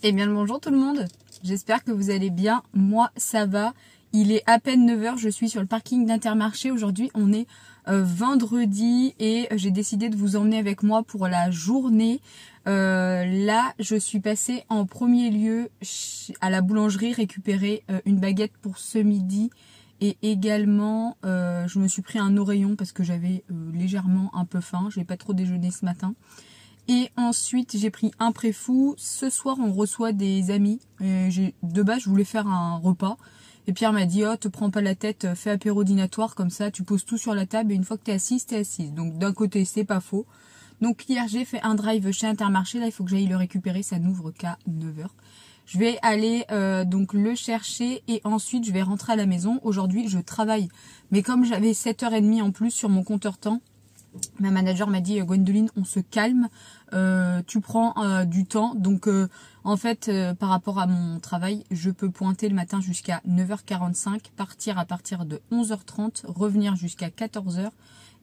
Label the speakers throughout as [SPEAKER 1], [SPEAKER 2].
[SPEAKER 1] Eh bien le bonjour tout le monde, j'espère que vous allez bien, moi ça va, il est à peine 9 h, je suis sur le parking d'Intermarché, aujourd'hui on est vendredi et j'ai décidé de vous emmener avec moi pour la journée. Là je suis passée en premier lieu à la boulangerie récupérer une baguette pour ce midi et également je me suis pris un oreillon parce que j'avais légèrement un peu faim, je n'ai pas trop déjeuné ce matin. Et ensuite, j'ai pris un préfou. Ce soir, on reçoit des amis. De base, je voulais faire un repas. Et Pierre m'a dit, oh, te prends pas la tête, fais apéro dînatoire. Comme ça, tu poses tout sur la table. Et une fois que t'es assise, t'es assise. Donc, d'un côté, c'est pas faux. Donc, hier, j'ai fait un drive chez Intermarché. Là, il faut que j'aille le récupérer. Ça n'ouvre qu'à 9 h. Je vais aller donc le chercher. Et ensuite, je vais rentrer à la maison. Aujourd'hui, je travaille. Mais comme j'avais 7h30 en plus sur mon compteur temps, ma manager m'a dit, Gwendoline, on se calme, tu prends du temps. Donc en fait par rapport à mon travail, je peux pointer le matin jusqu'à 9 h 45, partir à partir de 11 h 30, revenir jusqu'à 14 h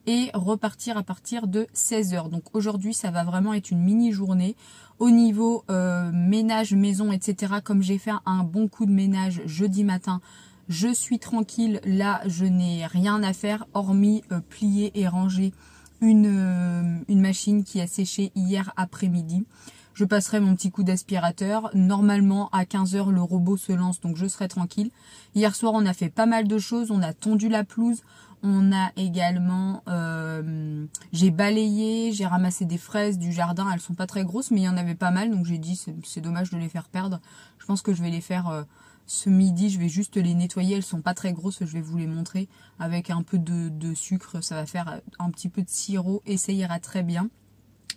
[SPEAKER 1] et repartir à partir de 16 h. Donc aujourd'hui ça va vraiment être une mini journée. Au niveau ménage, maison, etc. Comme j'ai fait un bon coup de ménage jeudi matin, je suis tranquille. Là je n'ai rien à faire hormis plier et ranger une machine qui a séché hier après-midi. Je passerai mon petit coup d'aspirateur. Normalement à 15 h le robot se lance, donc je serai tranquille. Hier soir on a fait pas mal de choses. On a tondu la pelouse. On a également j'ai balayé, j'ai ramassé des fraises du jardin. Elles sont pas très grosses mais il y en avait pas mal, donc j'ai dit c'est dommage de les faire perdre. Je pense que je vais les faire ce midi, je vais juste les nettoyer, elles sont pas très grosses, je vais vous les montrer avec un peu de sucre, ça va faire un petit peu de sirop et ça ira très bien.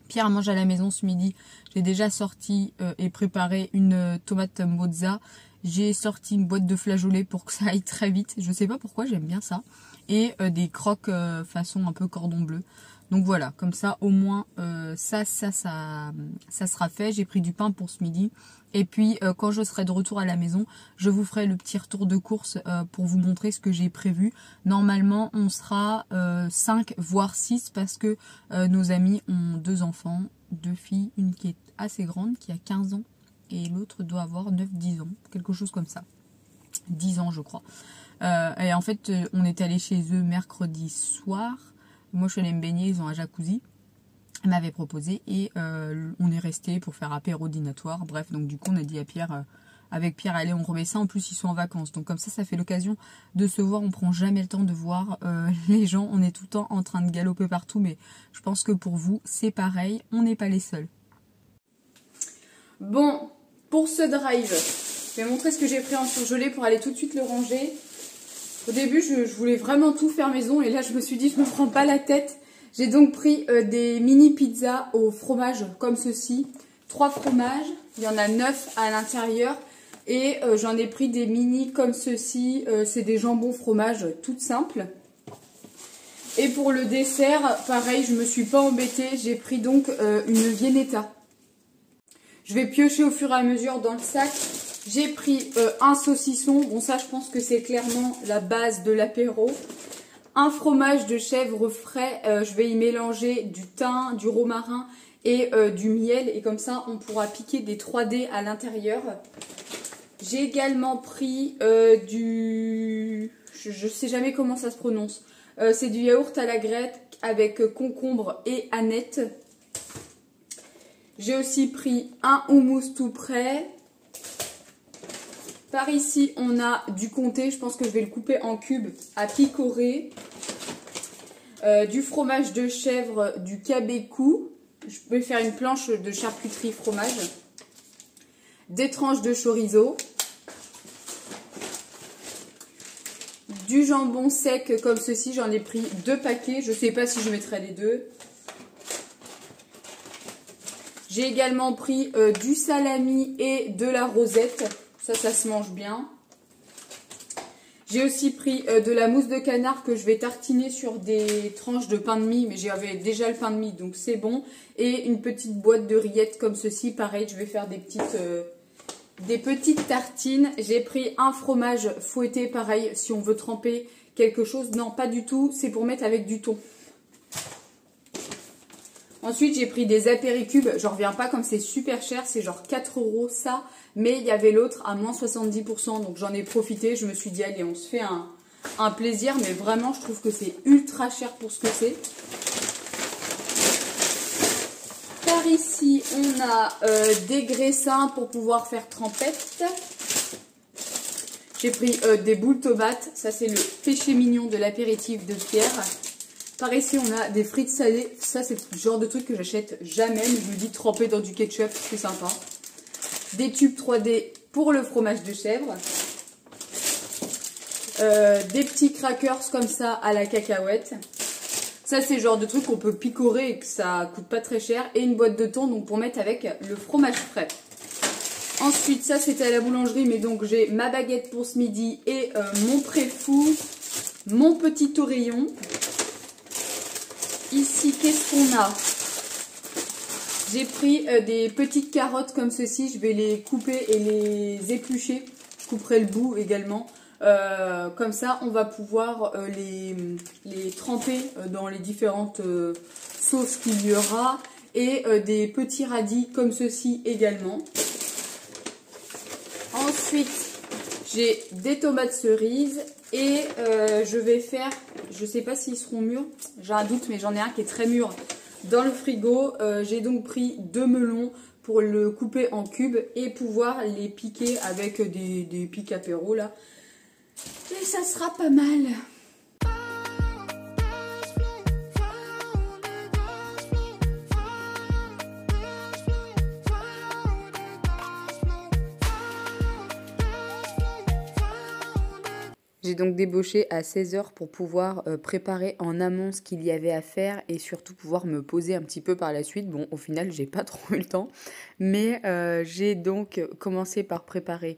[SPEAKER 1] Pierre mange à la maison ce midi, j'ai déjà sorti et préparé une tomate mozza, j'ai sorti une boîte de flageolets pour que ça aille très vite, je sais pas pourquoi, j'aime bien ça, et des croques façon un peu cordon bleu. Donc voilà, comme ça au moins ça sera fait. J'ai pris du pain pour ce midi. Et puis quand je serai de retour à la maison, je vous ferai le petit retour de course pour vous montrer ce que j'ai prévu. Normalement on sera 5 voire 6 parce que nos amis ont 2 enfants, 2 filles, une qui est assez grande qui a 15 ans et l'autre doit avoir 9-10 ans, quelque chose comme ça. 10 ans je crois. Et en fait on est allé chez eux mercredi soir. Moi je suis allée me baigner, ils ont un jacuzzi. Elle m'avait proposé et on est resté pour faire apéro dînatoire. Bref, donc du coup on a dit à Pierre, avec Pierre, allez on remet ça. En plus ils sont en vacances, donc comme ça fait l'occasion de se voir. On prend jamais le temps de voir les gens, on est tout le temps en train de galoper partout. Mais je pense que pour vous c'est pareil, on n'est pas les seuls. Bon, pour ce drive, je vais montrer ce que j'ai pris en surgelé pour aller tout de suite le ranger. Au début, je voulais vraiment tout faire maison et là, je me suis dit, je me prends pas la tête. J'ai donc pris des mini pizzas au fromage comme ceci. 3 fromages, il y en a 9 à l'intérieur. Et j'en ai pris des mini comme ceci. C'est des jambons fromage toutes simples. Et pour le dessert, pareil, je me suis pas embêtée. J'ai pris donc une Viennetta. Je vais piocher au fur et à mesure dans le sac. J'ai pris un saucisson, bon ça je pense que c'est clairement la base de l'apéro. Un fromage de chèvre frais, je vais y mélanger du thym, du romarin et du miel. Et comme ça on pourra piquer des 3D à l'intérieur. J'ai également pris du... Je sais jamais comment ça se prononce. C'est du yaourt à la grecque avec concombre et aneth. J'ai aussi pris un houmous tout prêt. Par ici, on a du comté. Je pense que je vais le couper en cubes à picorer. Du fromage de chèvre, du cabécou. Je vais faire une planche de charcuterie fromage. Des tranches de chorizo. Du jambon sec comme ceci. J'en ai pris 2 paquets. Je ne sais pas si je mettrai les 2. J'ai également pris du salami et de la rosette. Ça se mange bien. J'ai aussi pris de la mousse de canard que je vais tartiner sur des tranches de pain de mie. Mais j'avais déjà le pain de mie, donc c'est bon. Et une petite boîte de rillettes comme ceci. Pareil, je vais faire des petites tartines. J'ai pris un fromage fouetté, pareil, si on veut tremper quelque chose. Non, pas du tout. C'est pour mettre avec du thon. Ensuite, j'ai pris des apéricubes. J'en reviens pas comme c'est super cher. C'est genre 4 € ça. Mais il y avait l'autre à moins 70%. Donc j'en ai profité. Je me suis dit, allez, on se fait un plaisir. Mais vraiment, je trouve que c'est ultra cher pour ce que c'est. Par ici, on a des graissins pour pouvoir faire trempette. J'ai pris des boules tomates. Ça, c'est le péché mignon de l'apéritif de Pierre. Par ici, on a des frites salées. Ça, c'est le genre de truc que j'achète jamais. Mais je me dis tremper dans du ketchup, c'est sympa. Des tubes 3D pour le fromage de chèvre. Des petits crackers comme ça à la cacahuète. Ça, c'est le genre de truc qu'on peut picorer et que ça coûte pas très cher. Et une boîte de thon donc pour mettre avec le fromage frais. Ensuite, ça, c'était à la boulangerie. Mais donc, j'ai ma baguette pour ce midi et mon préfou. Mon petit oreillon. Ici, qu'est-ce qu'on a? J'ai pris des petites carottes comme ceci. Je vais les couper et les éplucher. Je couperai le bout également. Comme ça, on va pouvoir les tremper dans les différentes sauces qu'il y aura. Et des petits radis comme ceci également. Ensuite, j'ai des tomates cerises. Et je vais faire, je sais pas s'ils seront mûrs, j'ai un doute mais j'en ai un qui est très mûr dans le frigo. J'ai donc pris 2 melons pour le couper en cubes et pouvoir les piquer avec des pics apéro là. Et ça sera pas mal. J'ai donc débauché à 16 h pour pouvoir préparer en amont ce qu'il y avait à faire et surtout pouvoir me poser un petit peu par la suite. Bon, au final, j'ai pas trop eu le temps, mais j'ai donc commencé par préparer.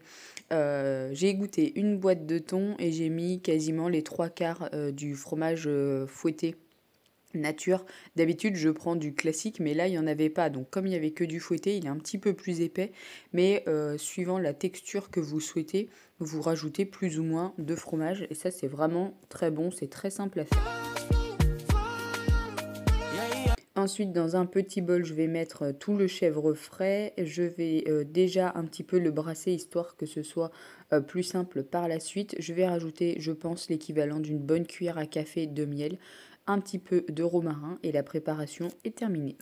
[SPEAKER 1] J'ai égouté une boîte de thon et j'ai mis quasiment les 3/4 du fromage fouetté nature. D'habitude, je prends du classique, mais là, il n'y en avait pas. Donc, comme il n'y avait que du fouetté, il est un petit peu plus épais. Mais suivant la texture que vous souhaitez, vous rajoutez plus ou moins de fromage. Et ça, c'est vraiment très bon. C'est très simple à faire. Ensuite, dans un petit bol, je vais mettre tout le chèvre frais. Je vais déjà un petit peu le brasser, histoire que ce soit plus simple par la suite. Je vais rajouter, je pense, l'équivalent d'une bonne cuillère à café de miel, un petit peu de romarin et la préparation est terminée.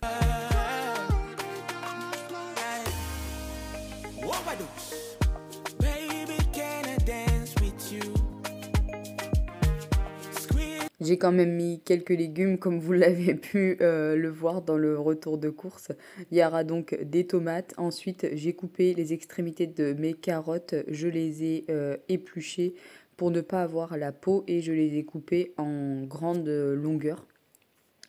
[SPEAKER 1] J'ai quand même mis quelques légumes comme vous l'avez pu le voir dans le retour de course. Il y aura donc des tomates. Ensuite, j'ai coupé les extrémités de mes carottes. Je les ai épluchées pour ne pas avoir la peau et je les ai coupées en grande longueur.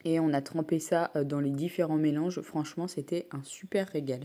[SPEAKER 1] Et on a trempé ça dans les différents mélanges. Franchement, c'était un super régal.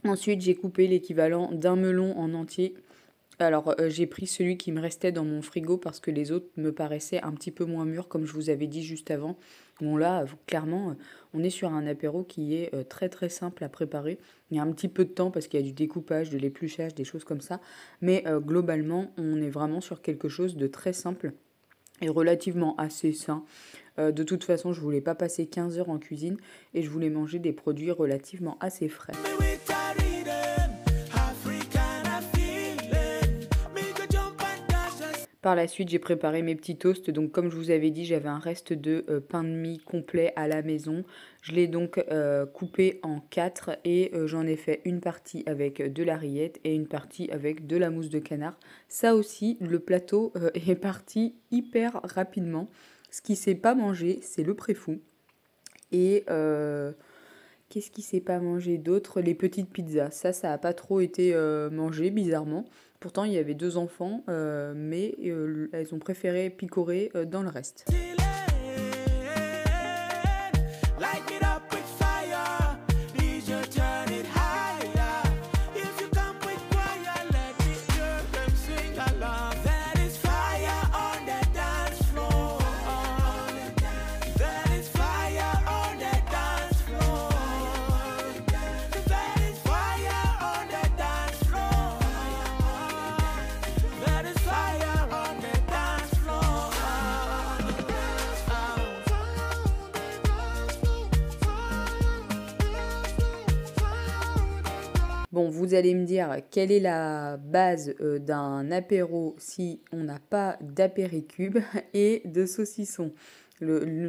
[SPEAKER 1] Ensuite, j'ai coupé l'équivalent d'un melon en entier. Alors, j'ai pris celui qui me restait dans mon frigo parce que les autres me paraissaient un petit peu moins mûrs, comme je vous avais dit juste avant. Bon là, clairement, on est sur un apéro qui est très très simple à préparer. Il y a un petit peu de temps parce qu'il y a du découpage, de l'épluchage, des choses comme ça. Mais globalement, on est vraiment sur quelque chose de très simple et relativement assez sain. De toute façon, je voulais pas passer 15 heures en cuisine et je voulais manger des produits relativement assez frais. Par la suite, j'ai préparé mes petits toasts. Donc, comme je vous avais dit, j'avais un reste de pain de mie complet à la maison. Je l'ai donc coupé en 4 et j'en ai fait une partie avec de la rillette et une partie avec de la mousse de canard. Ça aussi, le plateau est parti hyper rapidement. Ce qui ne s'est pas mangé, c'est le préfou. Et qu'est-ce qui ne s'est pas mangé d'autre? Les petites pizzas. Ça n'a pas trop été mangé, bizarrement. Pourtant, il y avait 2 enfants, mais elles ont préféré picorer dans le reste.
[SPEAKER 2] Bon, vous allez me dire, quelle est la base d'un apéro si on n'a pas d'apéricube et de saucisson?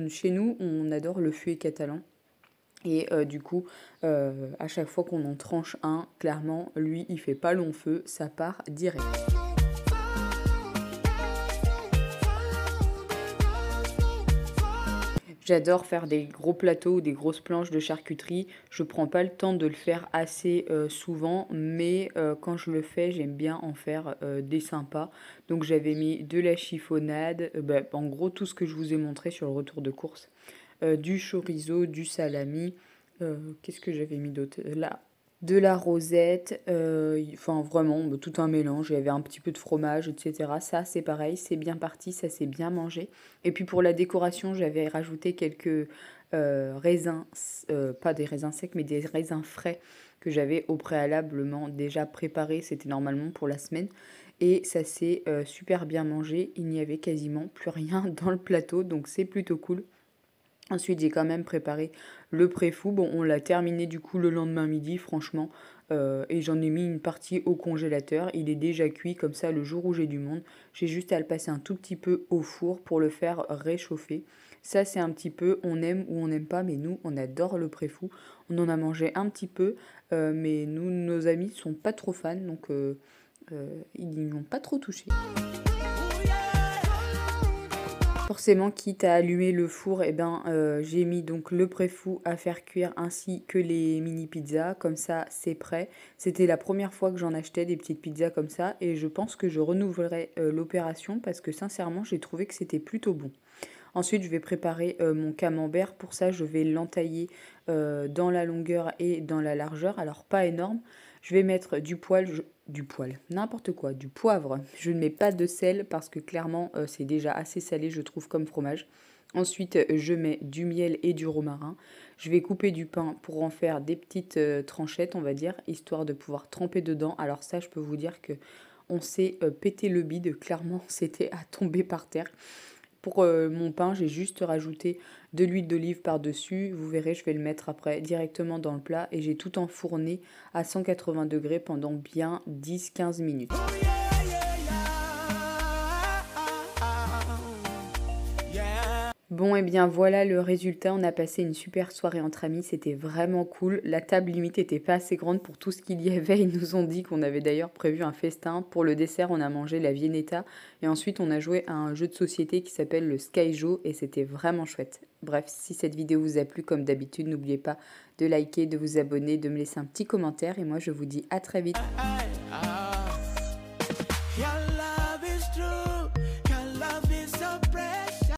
[SPEAKER 2] Chez nous, on adore le feuillet catalan. Et du coup, à chaque fois qu'on en tranche un, clairement, lui, il fait pas long feu, ça part direct. J'adore faire des gros plateaux ou des grosses planches de charcuterie. Je prends pas le temps de le faire assez souvent, mais quand je le fais, j'aime bien en faire des sympas. Donc j'avais mis de la chiffonnade, en gros tout ce que je vous ai montré sur le retour de course. Du chorizo, du salami. Qu'est-ce que j'avais mis d'autre? Là, de la rosette, enfin vraiment tout un mélange. Il y avait un petit peu de fromage, etc. Ça, c'est pareil, c'est bien parti, ça c'est bien mangé. Et puis pour la décoration, j'avais rajouté quelques raisins, pas des raisins secs, mais des raisins frais que j'avais au préalablement déjà préparés. C'était normalement pour la semaine. Et ça s'est super bien mangé. Il n'y avait quasiment plus rien dans le plateau, donc c'est plutôt cool. Ensuite, j'ai quand même préparé le pré-fou. Bon, on l'a terminé du coup le lendemain midi, franchement. Et j'en ai mis une partie au congélateur. Il est déjà cuit, comme ça, le jour où j'ai du monde, j'ai juste à le passer un tout petit peu au four pour le faire réchauffer. Ça, c'est un petit peu, on aime ou on n'aime pas, mais nous, on adore le pré-fou. On en a mangé un petit peu, mais nous, nos amis sont pas trop fans, donc ils n'y ont pas trop touché. Forcément, quitte à allumer le four, j'ai mis donc le pré-fou à faire cuire ainsi que les mini pizzas. Comme ça, c'est prêt. C'était la première fois que j'en achetais des petites pizzas comme ça et je pense que je renouvellerai l'opération parce que sincèrement, j'ai trouvé que c'était plutôt bon. Ensuite, je vais préparer mon camembert. Pour ça, je vais l'entailler dans la longueur et dans la largeur. Alors, pas énorme. Je vais mettre du poil, n'importe quoi, du poivre. Je ne mets pas de sel parce que clairement, c'est déjà assez salé, je trouve, comme fromage. Ensuite, je mets du miel et du romarin. Je vais couper du pain pour en faire des petites tranchettes, on va dire, histoire de pouvoir tremper dedans. Alors ça, je peux vous dire que on s'est pété le bide. Clairement, c'était à tomber par terre. Pour mon pain, j'ai juste rajouté de l'huile d'olive par-dessus. Vous verrez, je vais le mettre après directement dans le plat. Et j'ai tout enfourné à 180 degrés pendant bien 10-15 minutes. Bon, et bien voilà le résultat. On a passé une super soirée entre amis. C'était vraiment cool. La table limite était pas assez grande pour tout ce qu'il y avait. Ils nous ont dit qu'on avait d'ailleurs prévu un festin. Pour le dessert, on a mangé la Viennetta. Et ensuite, on a joué à un jeu de société qui s'appelle le Skyjo. Et c'était vraiment chouette. Bref, si cette vidéo vous a plu, comme d'habitude, n'oubliez pas de liker, de vous abonner, de me laisser un petit commentaire. Et moi, je vous dis à très vite.